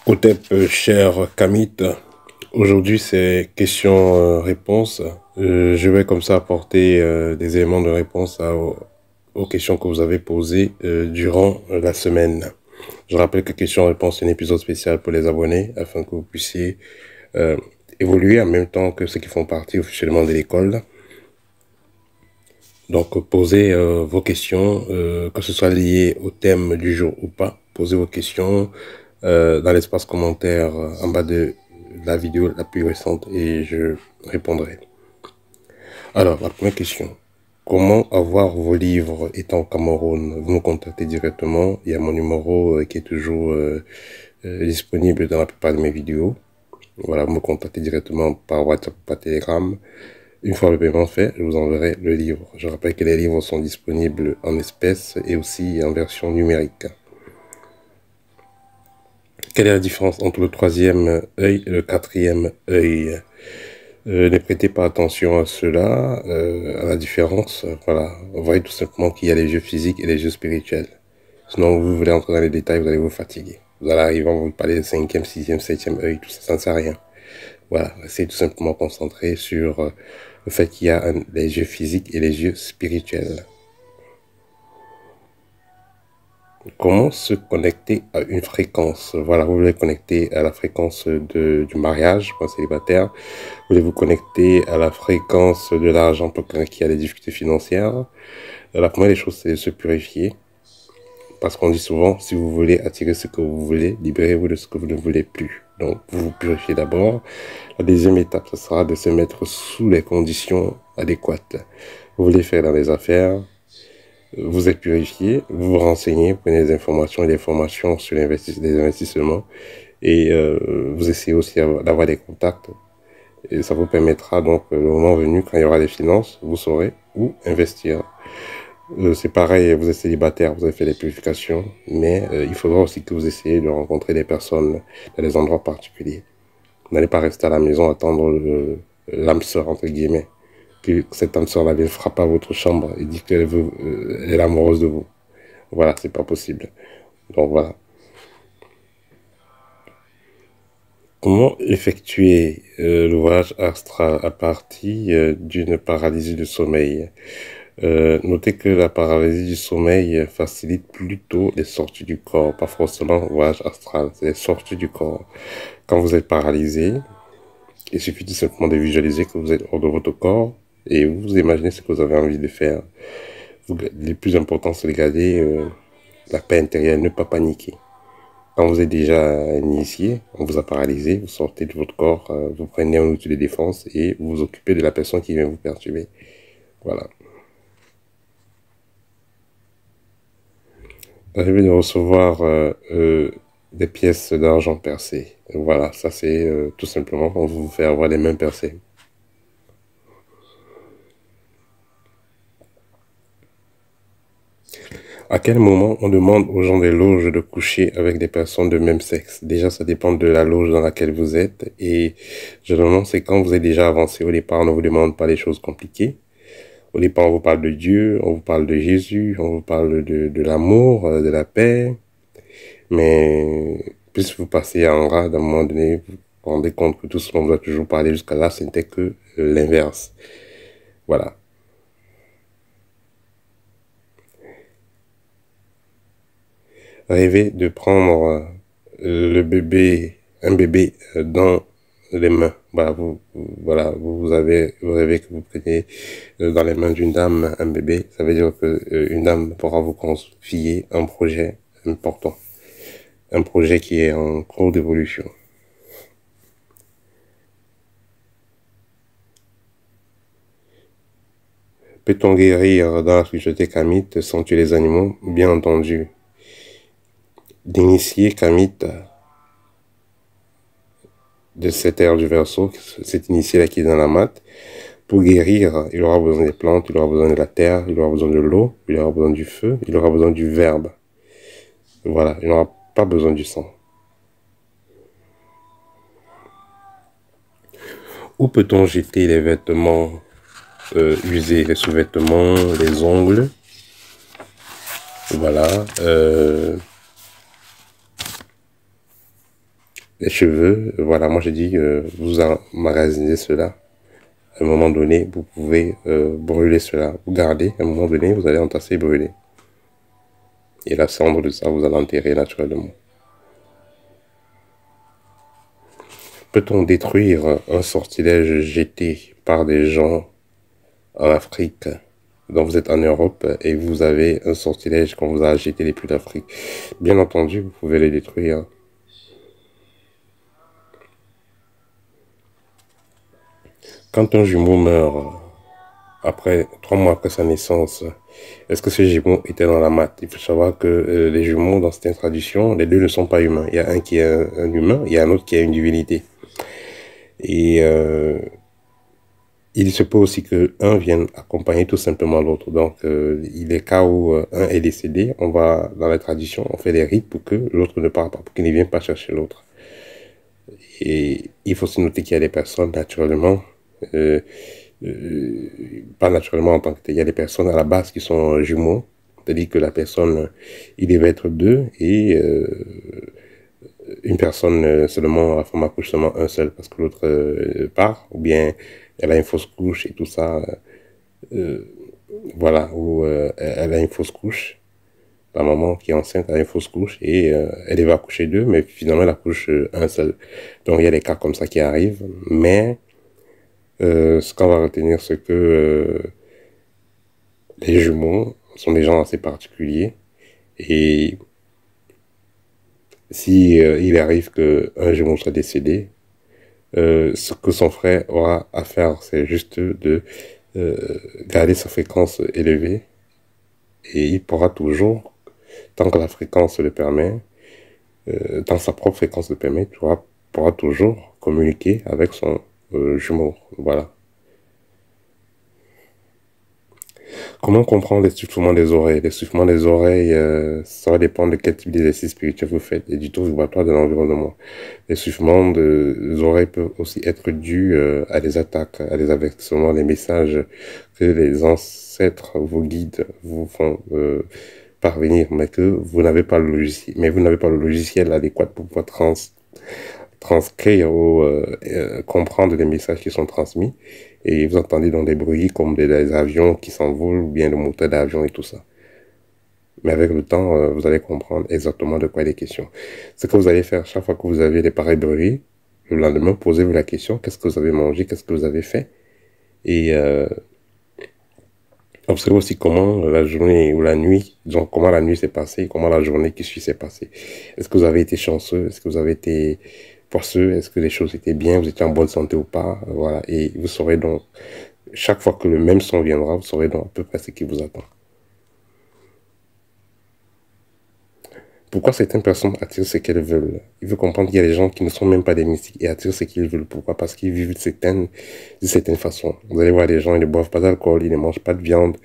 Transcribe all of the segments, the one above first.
Otep, cher Kamit, aujourd'hui c'est question-réponse. Je vais comme ça apporter des éléments de réponse aux questions que vous avez posées durant la semaine. Je rappelle que question-réponse est un épisode spécial pour les abonnés afin que vous puissiez évoluer en même temps que ceux qui font partie officiellement de l'école. Donc posez vos questions, que ce soit lié au thème du jour ou pas. Posez vos questions dans l'espace commentaire en bas de la vidéo la plus récente et je répondrai. Alors, la première question. Comment avoir vos livres étant au Cameroun? Vous me contactez directement. Il y a mon numéro qui est toujours disponible dans la plupart de mes vidéos. Voilà, vous me contactez directement par WhatsApp, par Telegram. Une fois le paiement fait, je vous enverrai le livre. Je rappelle que les livres sont disponibles en espèces et aussi en version numérique. Quelle est la différence entre le troisième œil et le quatrième œil? Ne prêtez pas attention à cela, à la différence. Voilà, vous voyez tout simplement qu'il y a les yeux physiques et les yeux spirituels. Sinon, vous voulez entrer dans les détails, vous allez vous fatiguer. Vous allez arriver, on va vous parler de cinquième, sixième, septième œil, tout ça, ça ne sert à rien. Voilà, essayez tout simplement concentrer sur le fait qu'il y a les yeux physiques et les yeux spirituels. Comment se connecter à une fréquence? Voilà, vous voulez connecter à la fréquence du mariage pour un célibataire. Vous voulez vous connecter à la fréquence de l'argent pour quelqu'un qui a des difficultés financières. La première des choses, c'est de se purifier. Parce qu'on dit souvent, si vous voulez attirer ce que vous voulez, libérez-vous de ce que vous ne voulez plus. Donc, vous vous purifiez d'abord. La deuxième étape, ce sera de se mettre sous les conditions adéquates. Vous voulez faire dans les affaires, vous êtes purifié, vous vous renseignez, prenez des informations et des formations sur les investissements et vous essayez aussi d'avoir des contacts et ça vous permettra donc le moment venu, quand il y aura des finances, vous saurez où investir. C'est pareil, vous êtes célibataire, vous avez fait des purifications, mais il faudra aussi que vous essayez de rencontrer des personnes dans des endroits particuliers. N'allez pas rester à la maison, attendre l'âme sœur, entre guillemets. Que cette âme sœur-là vienne frapper à votre chambre et dit qu'elle est amoureuse de vous. Voilà, c'est pas possible. Donc voilà. Comment effectuer le voyage astral à partir d'une paralysie du sommeil? Notez que la paralysie du sommeil facilite plutôt les sorties du corps, pas forcément le voyage astral, c'est les sorties du corps. Quand vous êtes paralysé, il suffit tout simplement de visualiser que vous êtes hors de votre corps et vous imaginez ce que vous avez envie de faire. Le plus important, c'est de garder la paix intérieure, ne pas paniquer. Quand vous êtes déjà initié, on vous a paralysé, vous sortez de votre corps, vous prenez un outil de défense et vous vous occupez de la personne qui vient vous perturber. Voilà. Arriver de recevoir des pièces d'argent percées. Voilà, ça c'est tout simplement pour vous faire avoir les mains percées. À quel moment on demande aux gens des loges de coucher avec des personnes de même sexe? Déjà, ça dépend de la loge dans laquelle vous êtes. Et généralement, c'est quand vous êtes déjà avancé. Au départ, on ne vous demande pas des choses compliquées. Au départ, on vous parle de Dieu, on vous parle de Jésus, on vous parle de l'amour, de la paix. Mais plus vous passez en rade, à un moment donné, vous vous rendez compte que tout ce qu'on doit toujours parler jusqu'à là, ce n'était que l'inverse. Voilà. Rêvez de prendre un bébé dans les mains. Voilà, vous rêvez que vous prenez dans les mains d'une dame un bébé. Ça veut dire que une dame pourra vous confier un projet important. Un projet qui est en cours d'évolution. Peut-on guérir dans la spiritualité kamite sans tuer les animaux? Bien entendu. D'initier kamite de cette ère du Verseau, cet initié-là qui est dans la mat, pour guérir, il aura besoin des plantes, il aura besoin de la terre, il aura besoin de l'eau, il aura besoin du feu, il aura besoin du verbe. Voilà, il n'aura pas besoin du sang. Où peut-on jeter les vêtements usés, les sous-vêtements, les ongles? Voilà. Les cheveux, voilà, moi j'ai dit, vous emmagasinez cela. À un moment donné, vous pouvez brûler cela. Vous gardez, à un moment donné, vous allez entasser et brûler. Et la cendre de ça, vous allez enterrer naturellement. Peut-on détruire un sortilège jeté par des gens en Afrique? Donc vous êtes en Europe et vous avez un sortilège qu'on vous a jeté depuis l'Afrique. Bien entendu, vous pouvez le détruire. Quand un jumeau meurt, après 3 mois après sa naissance, est-ce que ce jumeau était dans la matte? Il faut savoir que les jumeaux, dans certaines traditions, les deux ne sont pas humains. Il y a un qui est un humain, il y a un autre qui a une divinité. Et il se peut aussi que un vienne accompagner tout simplement l'autre. Donc, il est cas où un est décédé, on va, dans la tradition, on fait des rites pour que l'autre ne parte pas, pour qu'il ne vienne pas chercher l'autre. Et il faut se noter qu'il y a des personnes, naturellement, euh, pas naturellement en tant que tel, il y a des personnes à la base qui sont jumeaux, c'est-à-dire que la personne, il devait être deux, et une personne seulement, la femme accouche seulement un seul, parce que l'autre part, ou bien elle a une fausse couche et tout ça, voilà, ou elle a une fausse couche, la maman qui est enceinte a une fausse couche, et elle devait accoucher deux, mais finalement elle accouche un seul. Donc il y a des cas comme ça qui arrivent, mais ce qu'on va retenir, c'est que les jumeaux sont des gens assez particuliers, et si il arrive qu'un jumeau soit décédé, ce que son frère aura à faire, c'est juste de garder sa fréquence élevée, et il pourra toujours, tant que la fréquence le permet, tant que sa propre fréquence le permet, tu pourra toujours communiquer avec son jumeau. Voilà. Comment comprendre l'essoufflement des oreilles? L'essoufflement des oreilles, ça va dépendre de quel type d'exercice spirituel vous faites et du taux vibratoire de l'environnement. L'essoufflement des oreilles peut aussi être dû à des attaques, à des avertissements, des messages que les ancêtres, vos guides vous font parvenir, mais que vous n'avez pas le logiciel, mais vous n'avez pas le logiciel adéquat pour pouvoir transcrire ou comprendre les messages qui sont transmis. Et vous entendez donc des bruits comme des avions qui s'envolent ou bien le moteur d'avion et tout ça. Mais avec le temps, vous allez comprendre exactement de quoi il est question. Ce que vous allez faire chaque fois que vous avez des pareils bruits, le lendemain, posez-vous la question, qu'est-ce que vous avez mangé, qu'est-ce que vous avez fait? Et observez aussi comment la journée ou la nuit, donc comment la nuit s'est passée, comment la journée qui suit s'est passée. Est-ce que vous avez été chanceux? Est-ce que vous avez été forceux? Est-ce que les choses étaient bien? Vous étiez en bonne santé ou pas? Voilà. Et vous saurez donc, chaque fois que le même son viendra, vous saurez donc à peu près ce qui vous attend. Pourquoi certaines personnes attirent ce qu'elles veulent? Il faut comprendre qu'il y a des gens qui ne sont même pas des mystiques et attirent ce qu'ils veulent. Pourquoi? Parce qu'ils vivent de certaines façons. Vous allez voir des gens, ils ne boivent pas d'alcool, ils ne mangent pas de viande,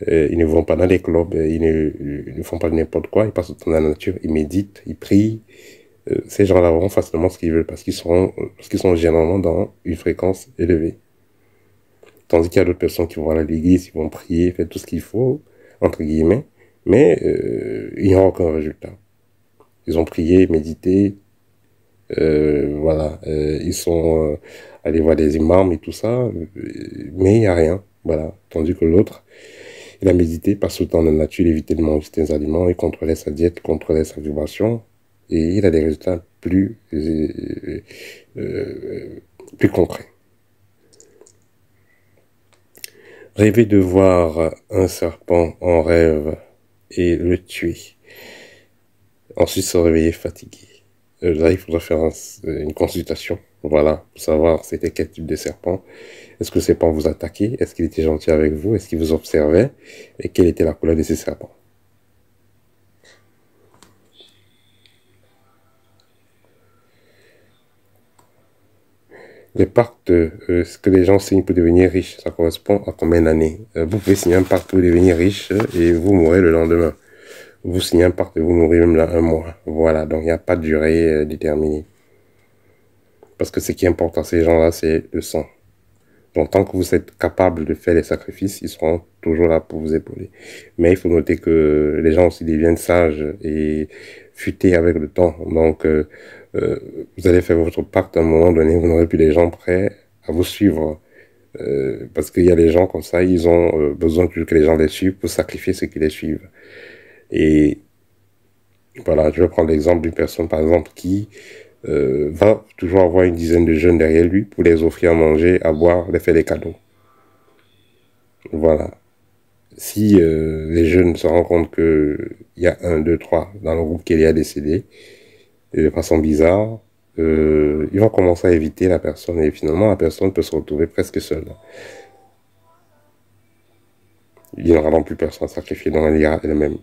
ils ne vont pas dans les clubs, ils ne font pas n'importe quoi, ils passent tout le temps dans la nature, ils méditent, ils prient. Ces gens-là auront facilement ce qu'ils veulent parce qu'ils sont généralement dans une fréquence élevée. Tandis qu'il y a d'autres personnes qui vont à l'église, ils vont prier, faire tout ce qu'il faut, entre guillemets, mais il n'y aura aucun résultat. Ils ont prié, médité, voilà, ils sont allés voir des imams et tout ça, mais il n'y a rien, voilà. Tandis que l'autre, il a médité, passe le temps dans la nature, il évitait de manger certains aliments, il contrôlait sa diète, contrôlait sa vibration, et il a des résultats plus concrets. Rêver de voir un serpent en rêve et le tuer. Ensuite se réveiller fatigué. Là, il faudra faire une consultation, voilà, pour savoir c'était quel type de serpent. Est-ce que le serpent vous attaquait? Est-ce qu'il était gentil avec vous? Est-ce qu'il vous observait? Et quelle était la couleur de ces serpents? Les pactes, ce que les gens signent pour devenir riches, ça correspond à combien d'années? Vous pouvez signer un pacte pour devenir riche et vous mourrez le lendemain. Vous signez un pacte et vous mourrez même là un mois. Voilà, donc il n'y a pas de durée déterminée. Parce que ce qui importe à ces gens-là, c'est le sang. Donc, tant que vous êtes capable de faire les sacrifices, ils seront toujours là pour vous épauler. Mais il faut noter que les gens aussi deviennent sages et futés avec le temps. Donc, euh, vous allez faire votre pacte à un moment donné, vous n'aurez plus les gens prêts à vous suivre. Parce qu'il y a des gens comme ça, ils ont besoin toujours que les gens les suivent pour sacrifier ceux qui les suivent. Et voilà, je vais prendre l'exemple d'une personne, par exemple, qui va toujours avoir une dizaine de jeunes derrière lui pour les offrir à manger, à boire, les faire des cadeaux. Voilà. Si les jeunes se rendent compte qu'il y a un, deux, trois dans le groupe qui est décédé, de façon bizarre, ils vont commencer à éviter la personne et finalement la personne peut se retrouver presque seule. Il n'y aura donc plus personne à sacrifier dans la ira elle-même.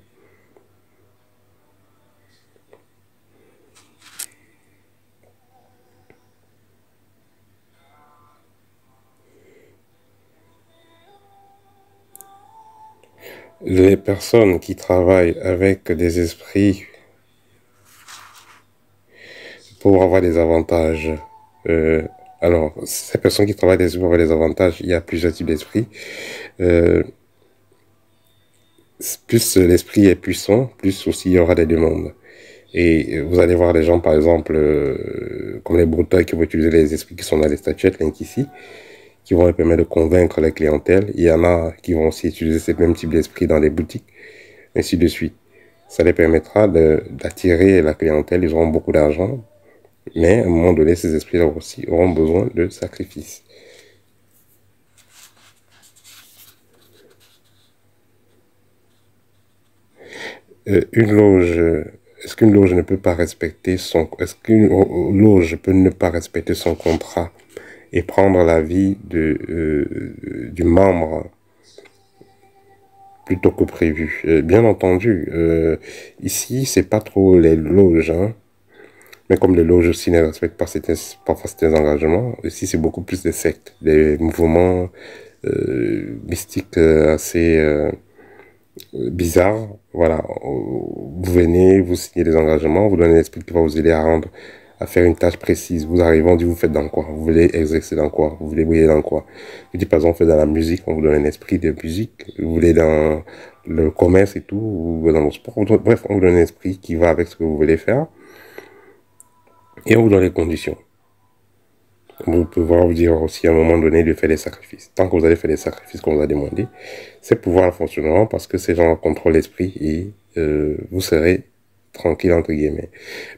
Les personnes qui travaillent avec des esprits pour avoir des avantages, euh, alors, ces personnes qui travaillent pour avoir des avantages, il y a plusieurs types d'esprits. Euh, Plus l'esprit est puissant, plus aussi il y aura des demandes. Et vous allez voir des gens, par exemple, comme les Bretons qui vont utiliser les esprits qui sont dans les statuettes, ici, qui vont leur permettre de convaincre la clientèle. Il y en a qui vont aussi utiliser ce même type d'esprit dans les boutiques, ainsi de suite. Ça les permettra d'attirer la clientèle, ils auront beaucoup d'argent, mais à un moment donné, ces esprits-là aussi auront besoin de sacrifices. Une loge, est-ce qu'une loge ne peut pas respecter est-ce qu'une loge peut ne pas respecter son contrat et prendre l'avis du membre plutôt que prévu? Bien entendu, ici, c'est pas trop les loges, hein, mais comme les loges aussi ne respectent pas parfois certains engagements, ici, c'est beaucoup plus des sectes, des mouvements mystiques assez bizarre. Voilà, vous venez, vous signez des engagements, vous donnez l'esprit qui va vous aider à rendre, à faire une tâche précise. Vous arrivez, on dit vous faites dans quoi? Vous voulez exercer dans quoi? Vous voulez briller dans quoi? Vous dites par exemple, vous faites dans la musique, on vous donne un esprit de musique. Vous voulez dans le commerce et tout, ou dans le sport. Bref, on vous donne un esprit qui va avec ce que vous voulez faire. Et on vous donne les conditions. Vous pouvez vous dire aussi à un moment donné de faire des sacrifices. Tant que vous allez faire des sacrifices qu'on vous a demandé, c'est pouvoir fonctionneront parce que ces gens contrôlent l'esprit et vous serez tranquille entre guillemets.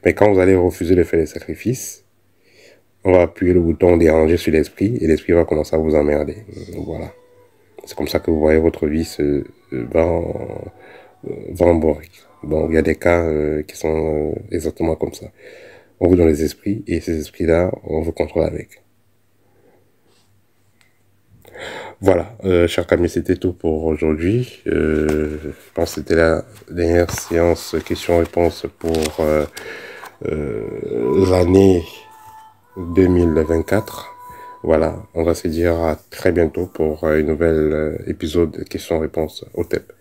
Mais quand vous allez refuser de faire les sacrifices, on va appuyer le bouton déranger sur l'esprit et l'esprit va commencer à vous emmerder. Voilà. C'est comme ça que vous voyez votre vie va en bourrique. Donc il y a des cas qui sont exactement comme ça. On vous donne les esprits et ces esprits-là, on vous contrôle avec. Voilà, chers amis, c'était tout pour aujourd'hui. Je pense que c'était la dernière séance questions-réponses pour l'année 2024. Voilà, on va se dire à très bientôt pour une nouvelle épisode questions-réponses au TEP.